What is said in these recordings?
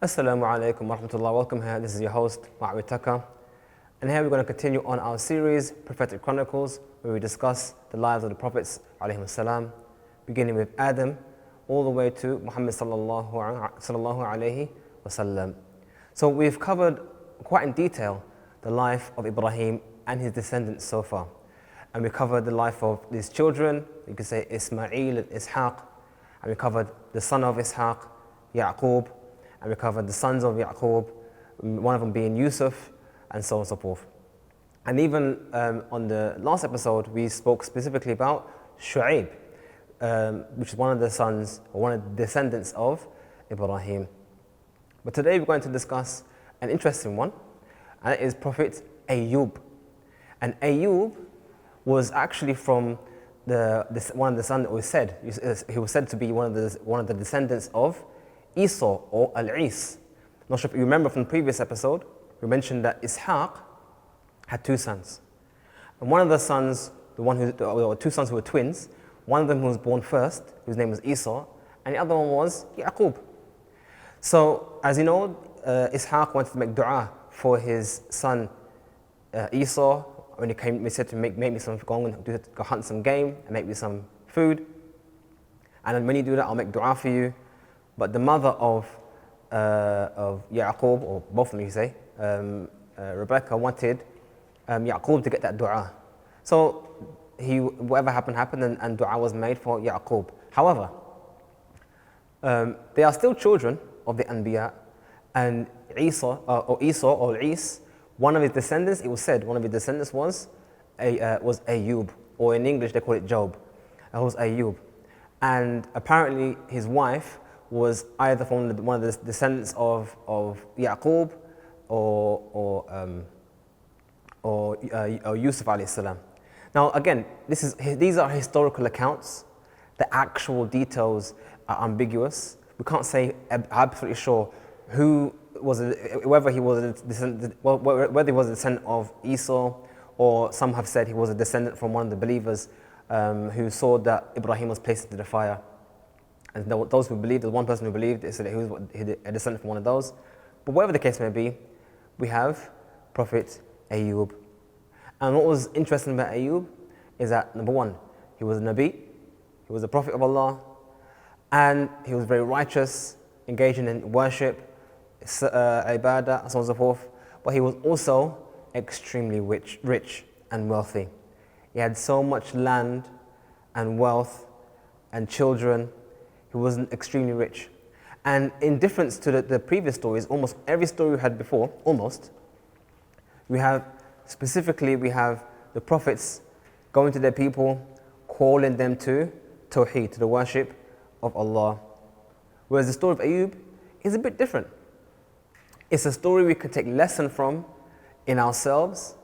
Assalamu alaikum wa rahmatullah. Welcome here. This is your host, Ma'awitaka. And here we're going to continue on our series, Prophetic Chronicles, where we discuss the lives of the Prophets, عليه السلام, beginning with Adam, all the way to Muhammad sallallahu alayhi wasallam. So we've covered quite in detail the life of Ibrahim and his descendants so far. And we covered the life of his children, you could say Ismail and Ishaq. And we covered the son of Ishaq, Yaqub. And we covered the sons of Yaqub, one of them being Yusuf, and so on and so forth. And even on the last episode, we spoke specifically about Shu'aib, which is one of the sons, or one of the descendants of Ibrahim. But today we're going to discuss an interesting one, and it is Prophet Ayub. And Ayub was actually from one of the sons, he was said to be one of the descendants of Esau or Al-Is. Not sure if you remember from the previous episode, we mentioned that Ishaq had two sons. And one of the sons, two sons who were twins, one of them who was born first, whose name was Esau, and the other one was Yaqub. So, as you know, Ishaq wanted to make dua for his son Esau. When he said to make me some, go hunt some game and make me some food. And then when you do that, I'll make dua for you. But the mother of Yaqub, or both of them you say, Rebecca wanted Yaqub to get that dua. So whatever happened, and dua was made for Yaqub. However, they are still children of the Anbiya, and Esau or Is, one of his descendants, it was said, one of his descendants was Ayub, or in English they call it Job. It was Ayub. And apparently his wife was either from one of the descendants of Yaqub or Yusuf alayhi salam. Now again, these are historical accounts. The actual details are ambiguous. We can't say absolutely sure whether he was a descendant of Esau, or some have said he was a descendant from one of the believers who saw that Ibrahim was placed into the fire. And those who believed, there's one person who believed, they said that he was a descendant from one of those. But whatever the case may be, we have Prophet Ayub. And what was interesting about Ayub is that, number one, he was a Nabi, he was a Prophet of Allah, and he was very righteous, engaging in worship, ibadah, and so on and so forth. But he was also extremely rich and wealthy. He had so much land and wealth and children. He was extremely rich. And in difference to the previous stories, almost every story we had before, we have the prophets going to their people, calling them to Tawheed, to the worship of Allah. Whereas the story of Ayub is a bit different. It's a story we can take lesson from in ourselves,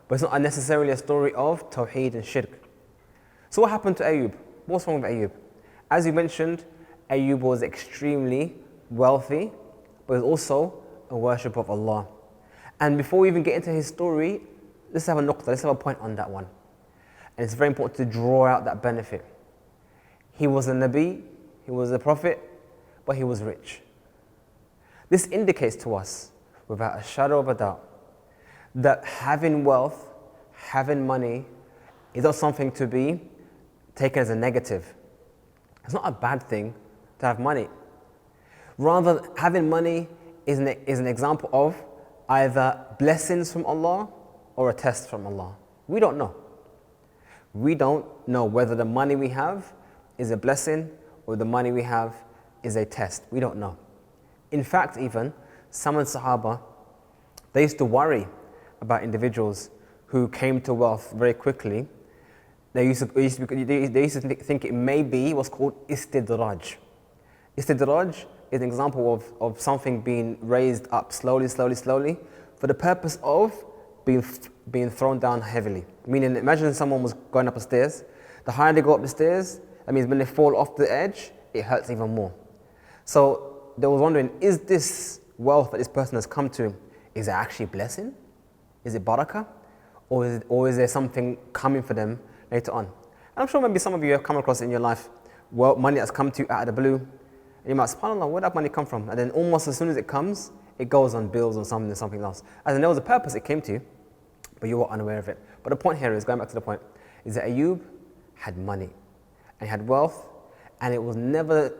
but it's not necessarily a story of Tawheed and Shirk. So what happened to Ayub? What's wrong with Ayub? As you mentioned, Ayub was extremely wealthy, but was also a worshipper of Allah. And before we even get into his story, let's have a point on that one. And it's very important to draw out that benefit. He was a Nabi, he was a Prophet, but he was rich. This indicates to us, without a shadow of a doubt, that having wealth, having money, is not something to be taken as a negative. It's not a bad thing to have money. Rather, having money is an example of either blessings from Allah or a test from Allah. We don't know. We don't know whether the money we have is a blessing or the money we have is a test. We don't know. In fact, even some of the Sahaba, they used to worry about individuals who came to wealth very quickly. They used to think it may be what's called istidraj. Istidraj is an example of something being raised up slowly for the purpose of being thrown down heavily. Meaning, imagine someone was going up the stairs. The higher they go up the stairs, that means when they fall off the edge, it hurts even more. So they were wondering, is this wealth that this person has come to, is it actually a blessing? Is it barakah? Or is there something coming for them later on? And I'm sure maybe some of you have come across in your life money that's come to you out of the blue, And you might, subhanAllah, where did that money come from? And then almost as soon as it comes, it goes on bills or something else. As in there was a purpose it came to, but you were unaware of it. But the point here is, going back to the point, is that Ayub had money and he had wealth, and it was never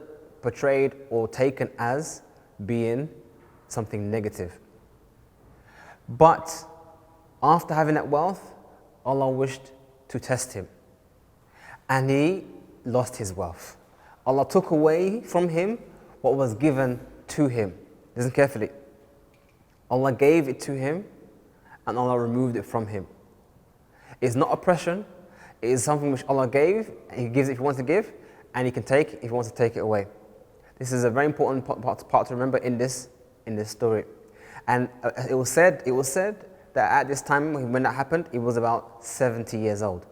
portrayed or taken as being something negative. But after having that wealth, Allah wished to test him, and he lost his wealth. Allah took away from him what was given to him. Listen carefully. Allah gave it to him, and Allah removed it from him. It's not oppression. It is something which Allah gave, and He gives it if He wants to give, and He can take it if He wants to take it away. This is a very important part to remember in this story. And it was said that at this time when that happened, he was about 70 years old.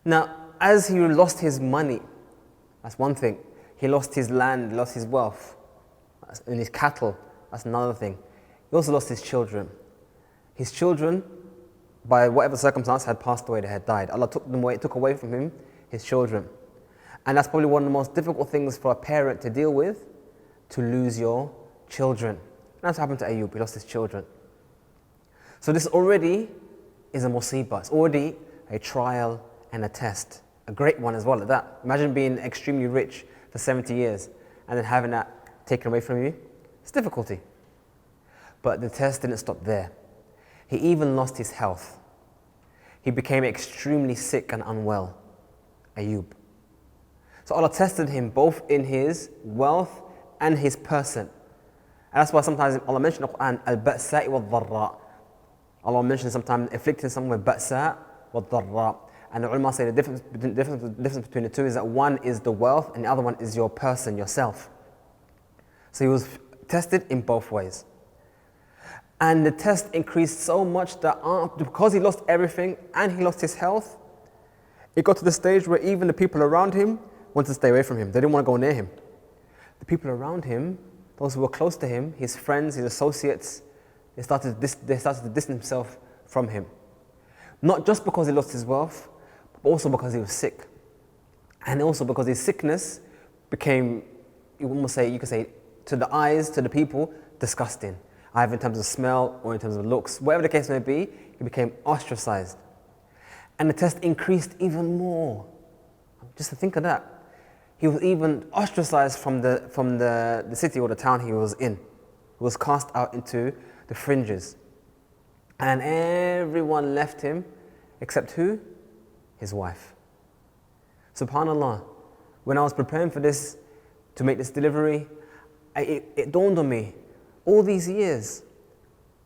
Now, as he lost his money, that's one thing. He lost his land, he lost his wealth, and his cattle, that's another thing. He also lost his children. His children, by whatever circumstance, had passed away, they had died. Allah took away from him his children. And that's probably one of the most difficult things for a parent to deal with, to lose your children. And that's what happened to Ayub, he lost his children. So this already is a musibah, it's already a trial and a test. A great one as well at that. Imagine being extremely rich for 70 years and then having that taken away from you. It's difficulty. But the test didn't stop there. He even lost his health. He became extremely sick and unwell, Ayub. So Allah tested him both in his wealth and his person. And that's why sometimes Allah mentions in the Quran, al-ba'sa'i wal-dharra. Allah mentions sometimes afflicting someone with ba'sa' wal-dharra. And the ulama say the difference between the two is that one is the wealth and the other one is your person, yourself. So he was tested in both ways. And the test increased so much that because he lost everything and he lost his health, it got to the stage where even the people around him wanted to stay away from him. They didn't want to go near him. The people around him, those who were close to him, his friends, his associates, they started to distance themselves from him. Not just because he lost his wealth, but also because he was sick. And also because his sickness became, you could say, to the eyes, to the people, disgusting. Either in terms of smell or in terms of looks. Whatever the case may be, he became ostracized. And the test increased even more. Just to think of that. He was even ostracized from the city or the town he was in. He was cast out into the fringes. And everyone left him, except who? His wife. SubhanAllah, when I was preparing for this, to make this delivery, it dawned on me, all these years,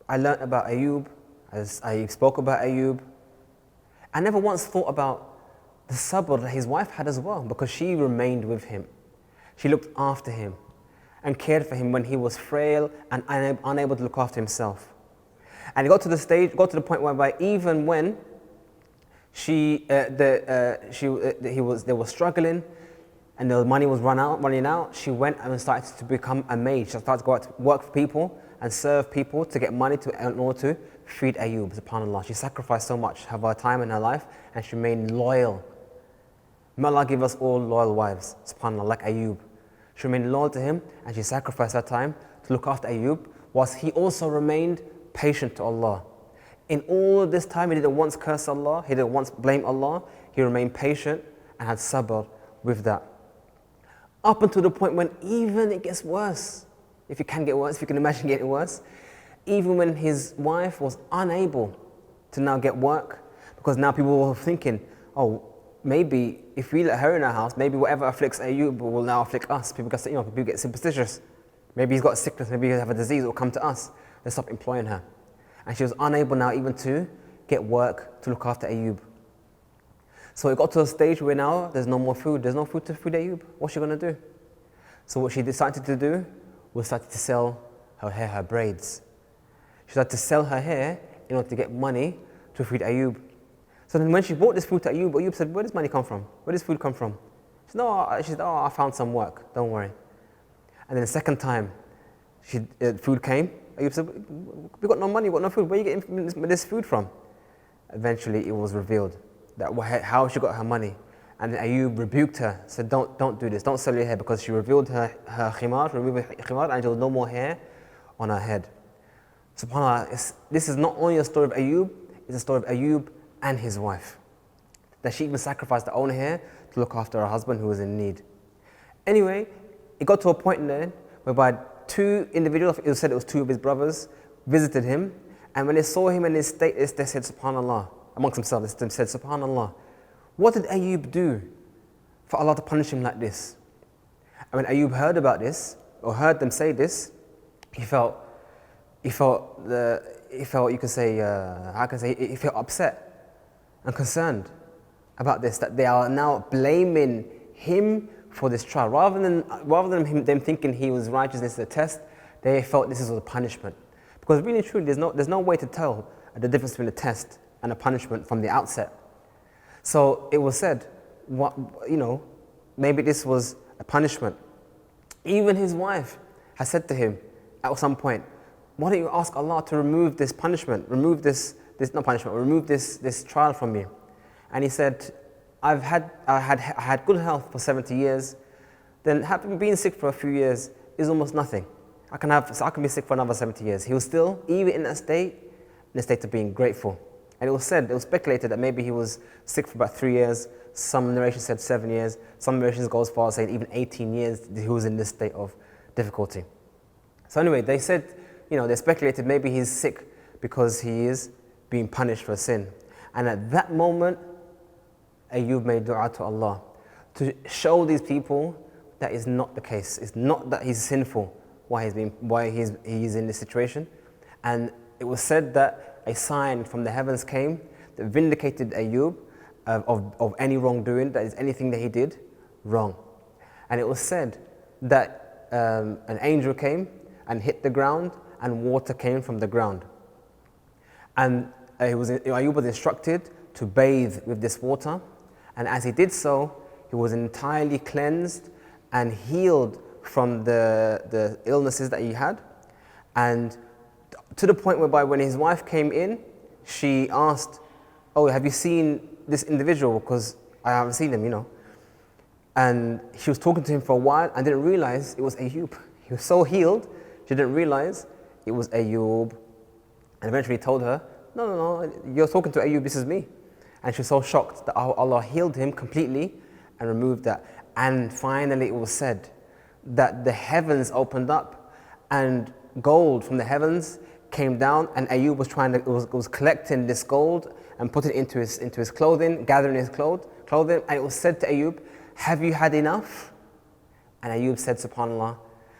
I learnt about Ayub, as I spoke about Ayub. I never once thought about the sabr that his wife had as well, because she remained with him. She looked after him and cared for him when he was frail and unable to look after himself. And it got to the point whereby even when they were struggling and the money was running out, she went and started to become a maid. She started to go out to work for people and serve people to get money in order to feed Ayub, subhanAllah. She sacrificed so much of her time in her life and she remained loyal. May Allah give us all loyal wives, subhanAllah, like Ayub. She remained loyal to him and she sacrificed her time to look after Ayub, whilst he also remained patient to Allah. In all of this time, he didn't once curse Allah, he didn't once blame Allah, he remained patient and had sabr with that. Up until the point when even it gets worse, if it can get worse, if you can imagine getting worse, even when his wife was unable to now get work, because now people were thinking, oh, maybe if we let her in our house, maybe whatever afflicts Ayub will now afflict us. People get superstitious. Maybe he's got a sickness, maybe he'll have a disease, it will come to us. Let's stop employing her. And she was unable now even to get work to look after Ayub. So it got to a stage where now there's no more food. There's no food to feed Ayub. What's she going to do? So what she decided to do was started to sell her hair, her braids. She started to sell her hair in order to get money to feed Ayub. So then when she bought this food to Ayub, Ayub said, where does money come from? Where does food come from? She said, I found some work. Don't worry. And then the second time food came, Ayub said, we got no money, we got no food. Where are you getting this food from? Eventually it was revealed that how she got her money. And then Ayub rebuked her, said, don't do this, don't sell your hair, because she revealed her khimar, removed her khimar, and there was no more hair on her head. SubhanAllah, this is not only a story of Ayub, it's a story of Ayub and his wife. That she even sacrificed her own hair to look after her husband who was in need. Anyway, it got to a point then whereby two individuals, it was said it was two of his brothers, visited him, and when they saw him in his state, they said, SubhanAllah, amongst themselves, they said, SubhanAllah, what did Ayub do for Allah to punish him like this? And when Ayub heard about this, or heard them say this, he felt he felt upset and concerned about this, that they are now blaming him for this trial. Rather than them thinking he was righteous, this is a test, they felt this is a punishment. Because really truly, there's no way to tell the difference between a test and a punishment from the outset. So it was said, maybe this was a punishment. Even his wife has said to him at some point, why don't you ask Allah to remove this punishment, remove this trial from me? And he said, I had good health for 70 years, then having been sick for a few years is almost nothing. I can be sick for another 70 years. He was still, even in that state, in a state of being grateful. And it was speculated that maybe he was sick for about 3 years. Some narrations said 7 years. Some narrations go as far as saying even 18 years he was in this state of difficulty. So anyway, they said, they speculated maybe he's sick because he is being punished for sin. And at that moment, Ayub made dua to Allah to show these people that is not the case. It's not that he's sinful why he's in this situation. And it was said that a sign from the heavens came that vindicated Ayub of any wrongdoing, that is anything that he did wrong. And it was said that an angel came and hit the ground and water came from the ground. And Ayub was instructed to bathe with this water. And as he did so, he was entirely cleansed and healed from the illnesses that he had. And to the point whereby when his wife came in, she asked, oh, have you seen this individual? Because I haven't seen him, And she was talking to him for a while and didn't realize it was Ayub. He was so healed, she didn't realize it was Ayub. And eventually told her, no, you're talking to Ayub, this is me. And she was so shocked that Allah healed him completely and removed that. And finally it was said that the heavens opened up and gold from the heavens came down, and Ayub was collecting this gold and putting it into his clothing, gathering his clothing, and it was said to Ayub, have you had enough? And Ayub said, SubhanAllah,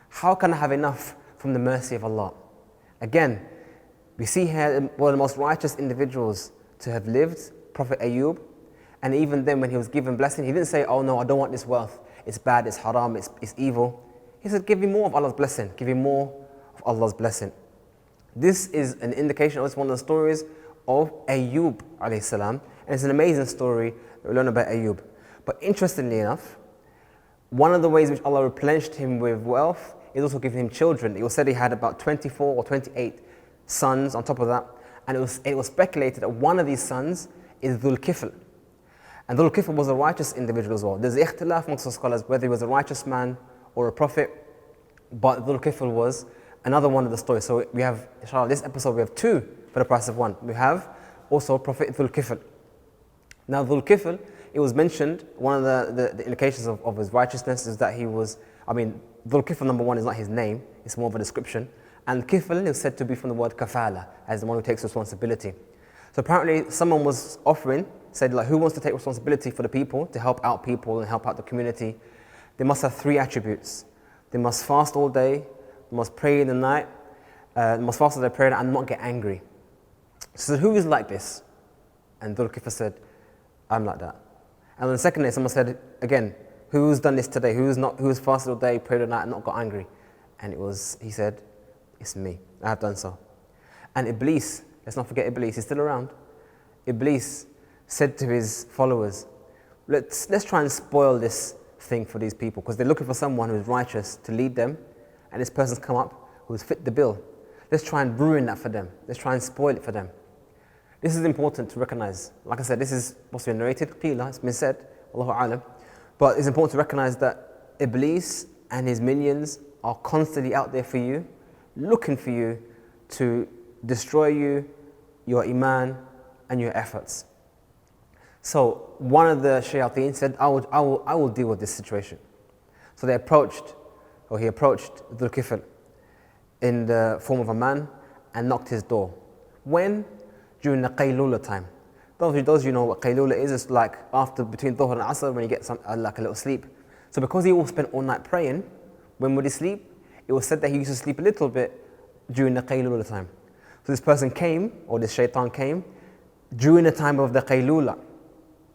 how can I have enough from the mercy of Allah? Again, we see here one of the most righteous individuals to have lived, Prophet Ayub, and even then when he was given blessing, he didn't say, oh no, I don't want this wealth, it's bad, it's haram, it's evil. He said, give me more of Allah's blessing, give me more of Allah's blessing. This is an indication, it's one of the stories of Ayub alayhi salam, and it's an amazing story that we learn about Ayub. But interestingly enough, one of the ways in which Allah replenished him with wealth is also giving him children. It was said he had about 24 or 28 sons on top of that, and it was speculated that one of these sons is Dhul Kifl. And Dhul Kifl was a righteous individual as well. There's ikhtilaf amongst the scholars whether he was a righteous man or a prophet, but Dhul Kifl was another one of the stories. So we have, inshallah, this episode we have two for the price of one. We have also Prophet Dhul Kifl. Now Dhul Kifl, it was mentioned, one of the indications of his righteousness is that he was, Dhul Kifl number one is not his name, it's more of a description. And Kifl is said to be from the word kafala, as the one who takes responsibility. So apparently someone was offering, said who wants to take responsibility for the people, to help out people and help out the community? They must have 3 attributes. They must fast all day, they must pray in the night, they must fast all day, pray at night, and not get angry. So who is like this? And Dhul Kifl said, I'm like that. And on the second day, someone said again, who's done this today? Who's fasted all day, prayed all night, and not got angry? And he said, it's me. I have done so. And Iblis, let's not forget Iblis, he's still around. Iblis said to his followers, let's try and spoil this thing for these people, because they're looking for someone who's righteous to lead them, and this person's come up who's fit the bill. Let's try and ruin that for them. Let's try and spoil it for them. This is important to recognize. Like I said, this is what's been narrated, qila, it's been said, Allahu Alam. But it's important to recognize that Iblis and his minions are constantly out there for you, looking for you to destroy you, your iman, and your efforts. So one of the shayateen said, I will deal with this situation. So he approached Dhul Kifl in the form of a man and knocked his door. When? During the Qaylula time. Those of you know what Qaylula is, it's like after between Dhuhr and Asr when you get like a little sleep. So because he all spent all night praying, when would he sleep? It was said that he used to sleep a little bit during the Qaylula time. So this person came, or this shaitan came, during the time of the Qaylula,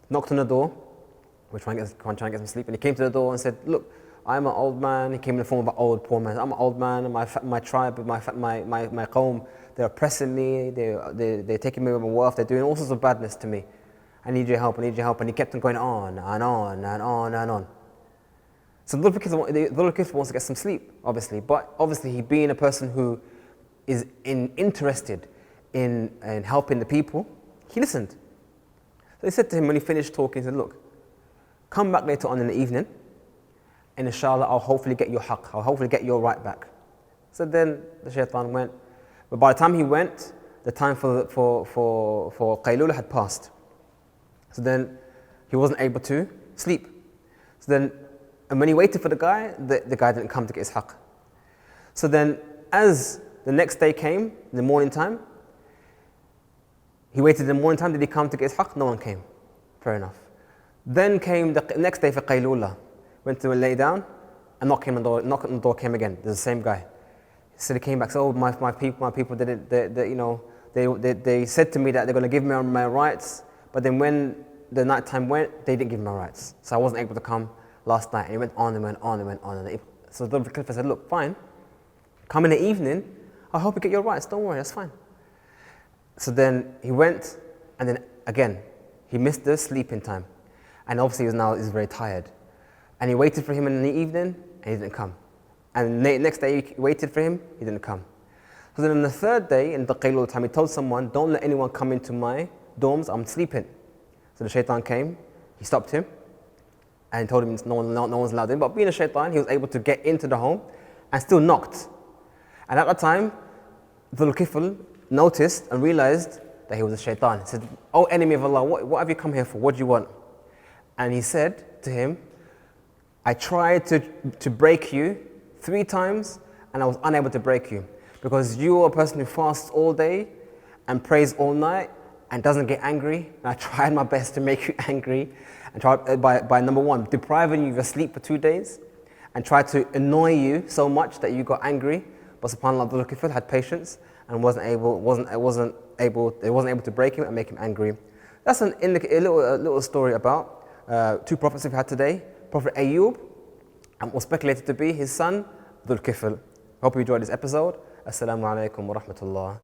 knocked on the door, we're trying to get some sleep, and he came to the door and said, look, I'm an old man. He came in the form of an old poor man. I'm an old man, and my tribe, my qawm, they're oppressing me, they're taking me with my wealth, they're doing all sorts of badness to me. I need your help, and he kept on going on and on and on and on. So Dhul Kifl wants to get some sleep, obviously, but obviously he being a person who is interested in helping the people, he listened. So he said to him when he finished talking, he said, look, come back later on in the evening, and inshallah I'll hopefully get your haqq, I'll hopefully get your right back. So then the shaitan went, but by the time he went, the time for Qaylula had passed. So then he wasn't able to sleep. So then, and when he waited for the guy didn't come to get his haqq. So then as the next day came, in the morning time, he waited in the morning time, did he come to get his haqq? No one came. Fair enough. Then came the next day for Qaylula. Went to lay down, and knock on the door came again. There's the same guy. So he came back, said, oh, my people didn't, they said to me that they're going to give me my rights, but then when the night time went, they didn't give me my rights. So I wasn't able to come last night. And he went on and went on and went on. And so the Kifl said, look, fine, come in the evening, I hope you get your rights, don't worry, that's fine. So then he went, and then again, he missed the sleeping time. And obviously he's very tired. And he waited for him in the evening, and he didn't come. And the next day he waited for him, he didn't come. So then on the third day, in the Qaylul time, he told someone, don't let anyone come into my dorms, I'm sleeping. So the shaitan came, he stopped him, and told him no one's allowed in. But being a shaitan, he was able to get into the home, and still knocked. And at that time, Dhul Kifl noticed and realized that he was a shaitan. He said, oh enemy of Allah, what have you come here for? What do you want? And he said to him, I tried to break you 3 times, and I was unable to break you, because you are a person who fasts all day and prays all night and doesn't get angry. And I tried my best to make you angry, and tried by number 1, depriving you of your sleep for 2 days, and tried to annoy you so much that you got angry. But subhanAllah, Dhul Kifl had patience and wasn't able to break him and make him angry. That's a little story about 2 prophets we've had today. Prophet Ayub, and was speculated to be his son, Dhul Kifl. Hope you enjoyed this episode. Assalamu alaikum wa rahmatullah.